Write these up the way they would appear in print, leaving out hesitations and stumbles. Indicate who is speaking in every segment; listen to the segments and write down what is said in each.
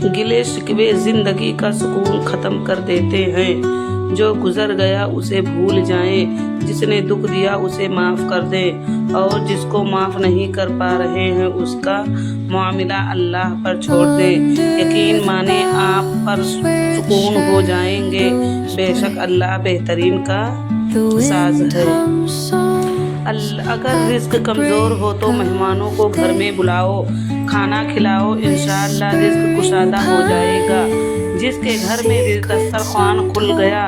Speaker 1: गिले शिकवे जिंदगी का सुकून ख़त्म कर देते हैं। जो गुजर गया उसे भूल जाएं, जिसने दुख दिया उसे माफ़ कर दें, और जिसको माफ़ नहीं कर पा रहे हैं उसका मामला अल्लाह पर छोड़ दें। यकीन माने आप पर सुकून हो जाएंगे, बेशक अल्लाह बेहतरीन का साज है। अगर रिस्क कमज़ोर हो तो मेहमानों को घर में बुलाओ, खाना खिलाओ, इंशाअल्लाह रिस्क कुशादा हो जाएगा। जिसके घर में दस्तरखान खुल गया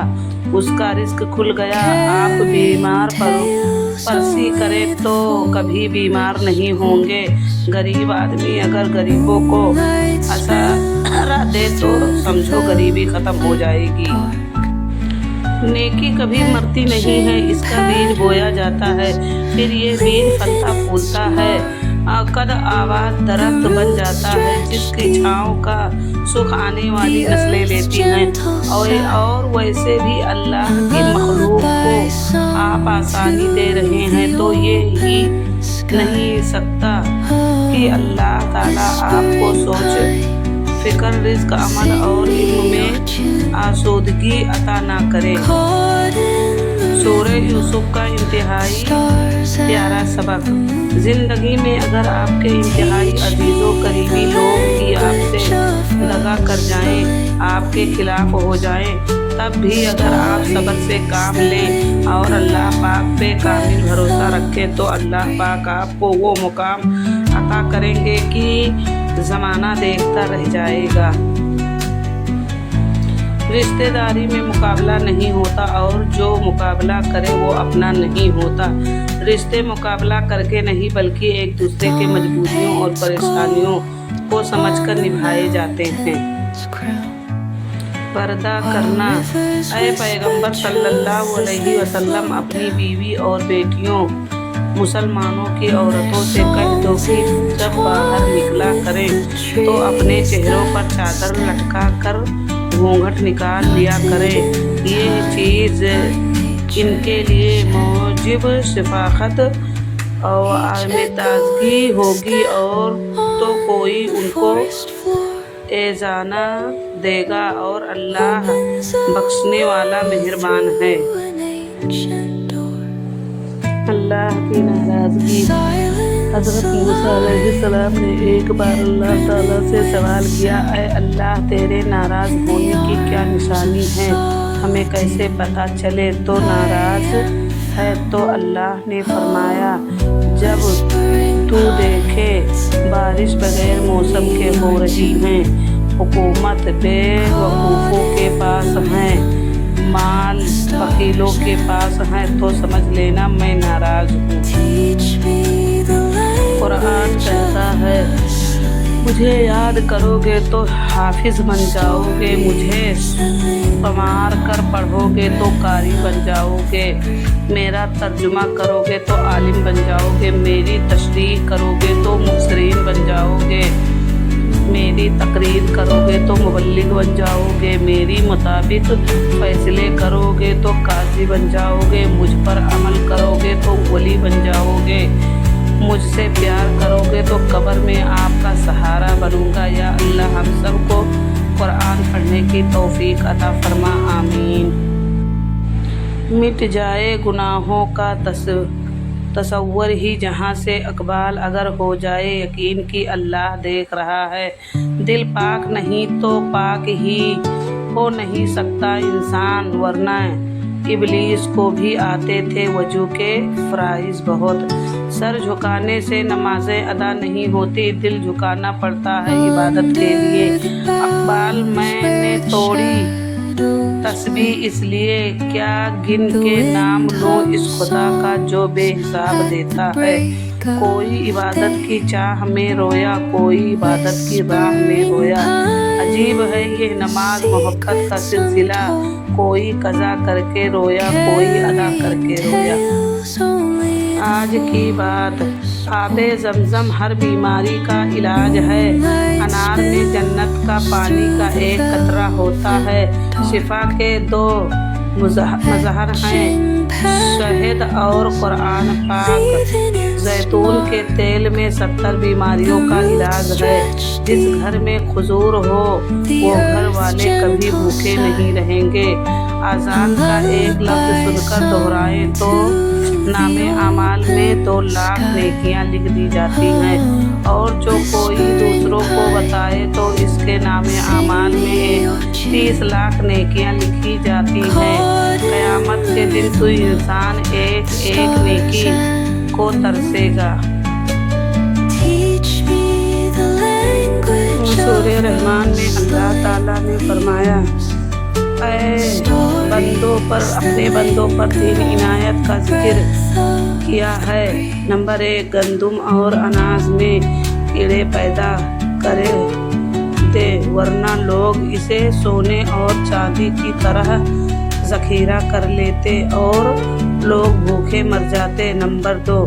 Speaker 1: उसका रिस्क खुल गया। आप बीमार परसी करें तो कभी बीमार नहीं होंगे। गरीब आदमी अगर गरीबों को असरा दे तो समझो गरीबी ख़त्म हो जाएगी। नेकी कभी मरती नहीं है, इसका बीज बोया जाता है, फिर ये बीज फलता फूलता है, कद आवाज दरख्त बन जाता है, जिसकी छाँव का सुख आने वाली नस्लें लेती हैं। और वैसे भी अल्लाह की मखलूक को आप आसानी दे रहे हैं तो ये ही नहीं सकता कि अल्लाह ताला आपको सोच फिक्र, रिस्क, अमल और इल्म में आसूदगी अता ना करे। सूरह यूसुफ का इंतहाई प्यारा सबक। ज़िंदगी में अगर आपके इंतहाई अजीज़ों करीबी लोग भी आपसे दगा कर जाएं, आपके खिलाफ हो जाएं, तब भी अगर आप सब्र से काम लें और अल्लाह पाक पे कामिल भरोसा रखें तो अल्लाह पाक आपको वो मुकाम अता करेंगे कि ज़माना देखता रह जाएगा। रिश्तेदारी में मुकाबला नहीं होता और जो मुकाबला करे वो अपना नहीं होता। रिश्ते मुकाबला करके नहीं बल्कि एक दूसरे के मजबूरियों और परेशानियों को समझकर निभाए जाते हैं। पर्दा करना। ऐ पैगंबर सल्लल्लाहु अलैहि वसल्लम अपनी बीवी और बेटियों मुसलमानों की औरतों से कह दो कि जब बाहर निकला करें तो अपने चेहरों पर चादर लटका कर घूंघट निकाल लिया करें। ये चीज़ इनके लिए मौजिब शफाकत और आमेताजगी होगी और तो कोई उनको एजाना देगा और अल्लाह बख्शने वाला मेहरबान है। अल्लाह की नाराज़गी। हज़रत मूसा अलैहिस्सलाम ने एक बार अल्लाह ताला से सवाल किया, ऐ अल्लाह तेरे नाराज़ होने की क्या निशानी है, हमें कैसे पता चले तो नाराज़ है। तो अल्लाह ने फरमाया, जब तू देखे बारिश बगैर मौसम के हो रही है, हुकूमत बेवकूफ़ों के पास है, माल वकीलों के पास है, तो समझ लेना मैं नाराज़ हूँ। कुरान कहता है, मुझे याद करोगे तो हाफिज बन जाओगे, मुझे संवार कर पढ़ोगे तो कारी बन जाओगे, मेरा तर्जुमा करोगे तो आलिम बन जाओगे, मेरी तशरीह करोगे तो मुफस्सिरीन बन जाओगे, मेरी तकरीर करोगे तो मुबल्लिग बन जाओगे, मेरी मुताबिक फैसले करोगे तो काजी बन जाओगे, मुझ पर अमल करोगे तो वली बन जाओगे, मुझसे प्यार करोगे तो कब्र में आपका सहारा बनूंगा। या अल्लाह हम सबको कुरान पढ़ने की तौफीक अता फरमा, आमीन। मिट जाए गुनाहों का तसव्वुर ही जहाँ से अकबाल अगर हो जाए, यकीन कि अल्लाह देख रहा है। दिल पाक नहीं तो पाक ही हो नहीं सकता इंसान, वरना इबलीस को भी आते थे वजू के फ़राइज़ बहुत। सर झुकाने से नमाज़ें अदा नहीं होती, दिल झुकाना पड़ता है इबादत के लिए। अकबाल मैंने तोड़ी तस्बीह इसलिए क्या गिन के नाम लो इस खुदा का जो बेहिसाब देता है। कोई इबादत की चाह में रोया, कोई इबादत की राह में रोया। अजीब है ये नमाज मोहब्बत का सिलसिला, कोई कज़ा करके रोया, कोई अदा करके रोया। आज की बात। आबे ज़मज़म हर बीमारी का इलाज है। अनार में जन्नत का पानी का एक कतरा होता है। शिफा के दो मज़हर हैं, शहद और कुरान पाक। जैतून के तेल में 70 बीमारियों का इलाज है। जिस घर में खुजूर हो वो घर वाले कभी भूखे नहीं रहेंगे। अजान का एक लफ्ज़ सुनकर दोहराएं तो नामे अमाल में 2 लाख नेकियां लिख दी जाती हैं, और जो कोई दूसरों को बताए तो इसके नामे अमाल में 30 लाख नेकियां लिखी जाती हैं। क़यामत के दिन तो इंसान एक एक नेकी को तरसेगा। सूरह रहमान में अल्लाह ताला ने फरमाया, ऐ बंदों पर, अपने बंदों पर 3 इनायत का जिक्र किया है। नंबर 1, गंदम और अनाज में कीड़े पैदा करे दे, वरना लोग इसे सोने और चांदी की तरह ज़ख़ीरा कर लेते और लोग भूखे मर जाते। नंबर 2,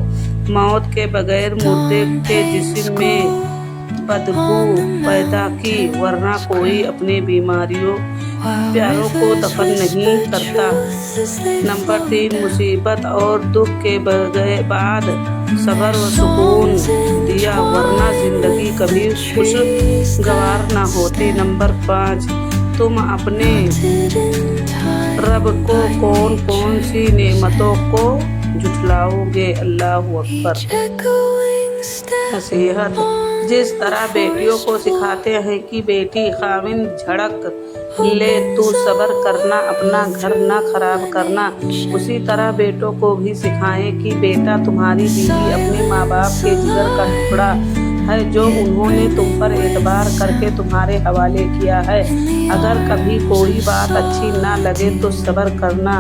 Speaker 1: मौत के बगैर मुर्दे के जिस्म में बदबू पैदा की, वरना कोई अपने बीमारियों प्यारों को दफन नहीं करता। नंबर 3, मुसीबत और दुख के बाद सब्र व सुकून दिया, वरना ज़िंदगी कभी खुशगवार न होती। नंबर 5, तुम अपने रब को कौन कौन सी नेमतों को झुठलाओगे। अल्लाह अकबर। नसीहत, जिस तरह बेटियों को सिखाते हैं कि बेटी खाविंद झड़क ले तू सब्र करना, अपना घर न खराब करना, उसी तरह बेटों को भी सिखाएं कि बेटा तुम्हारी बीवी अपने माँ बाप के जिगर का टुकड़ा है जो उन्होंने तुम पर एतबार करके तुम्हारे हवाले किया है। अगर कभी कोई बात अच्छी ना लगे तो सब्र करना,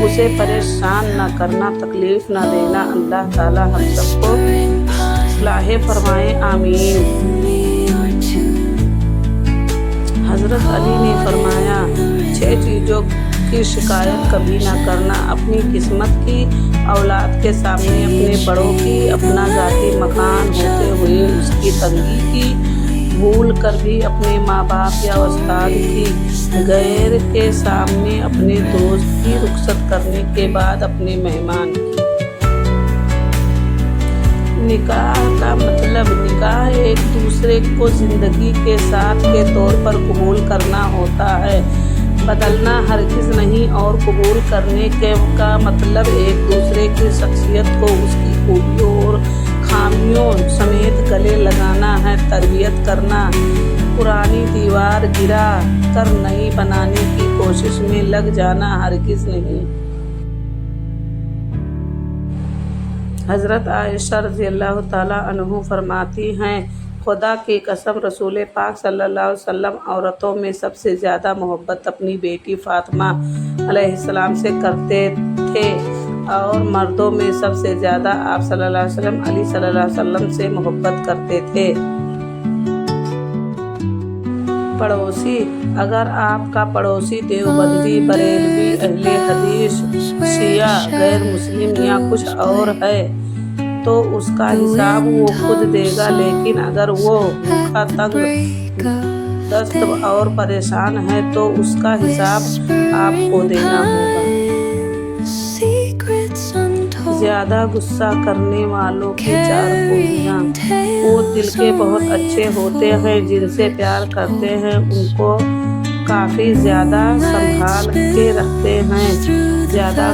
Speaker 1: उसे परेशान ना करना, तकलीफ ना देना। अल्लाह ताला हम सबको इस्लाह फरमाए, आमीन। हज़रत अली ने फरमाया, 6 चीज़ों की शिकायत कभी ना करना, अपनी किस्मत की, औलाद के सामने अपने बड़ों की, अपना ज़ाती मकान होते हुए उसकी तंगी की, भूल कर भी अपने माँ बाप या उस्ताद की, गैर के सामने अपने दोस्त की, रुखसत करने के बाद अपने मेहमान की। निकाह का मतलब, निकाह एक दूसरे को ज़िंदगी के साथ के तौर पर कबूल करना होता है, बदलना हरगिज़ नहीं। और कबूल करने का मतलब एक दूसरे की शख्सियत को उसकी खूबियों और खामियों समेत गले लगाना है, तरबियत करना, पुरानी दीवार गिरा कर नई बनाने की कोशिश में लग जाना हरगिज़ नहीं। हज़रत आयशा रज़ियल्लाहु ताला अन्हा फरमाती हैं, खुदा की कसम रसूल पाक सल्लल्लाहु अलैहि वसल्लम औरतों में सबसे ज़्यादा मोहब्बत अपनी बेटी फ़ातिमा अलैहिस्सलाम से करते थे, और मर्दों में सबसे ज़्यादा आप सल्लल्लाहु अलैहि वसल्लम अली सल्लल्लाहु अलैहि वसल्लम से मोहब्बत करते थे। पड़ोसी, अगर आपका पड़ोसी देवबंदी, बरेलवी, अहले हदीस, शिया, गैर मुस्लिम या कुछ और है तो उसका हिसाब वो खुद देगा, लेकिन अगर वो भूखा, तंग दस्त और परेशान है तो उसका हिसाब आपको देना होगा। ज़्यादा गुस्सा करने वालों की 4 खूबियाँ, वो दिल के बहुत अच्छे होते हैं, जिनसे प्यार करते हैं उनको काफ़ी ज़्यादा संभाल के रखते हैं। ज़्यादा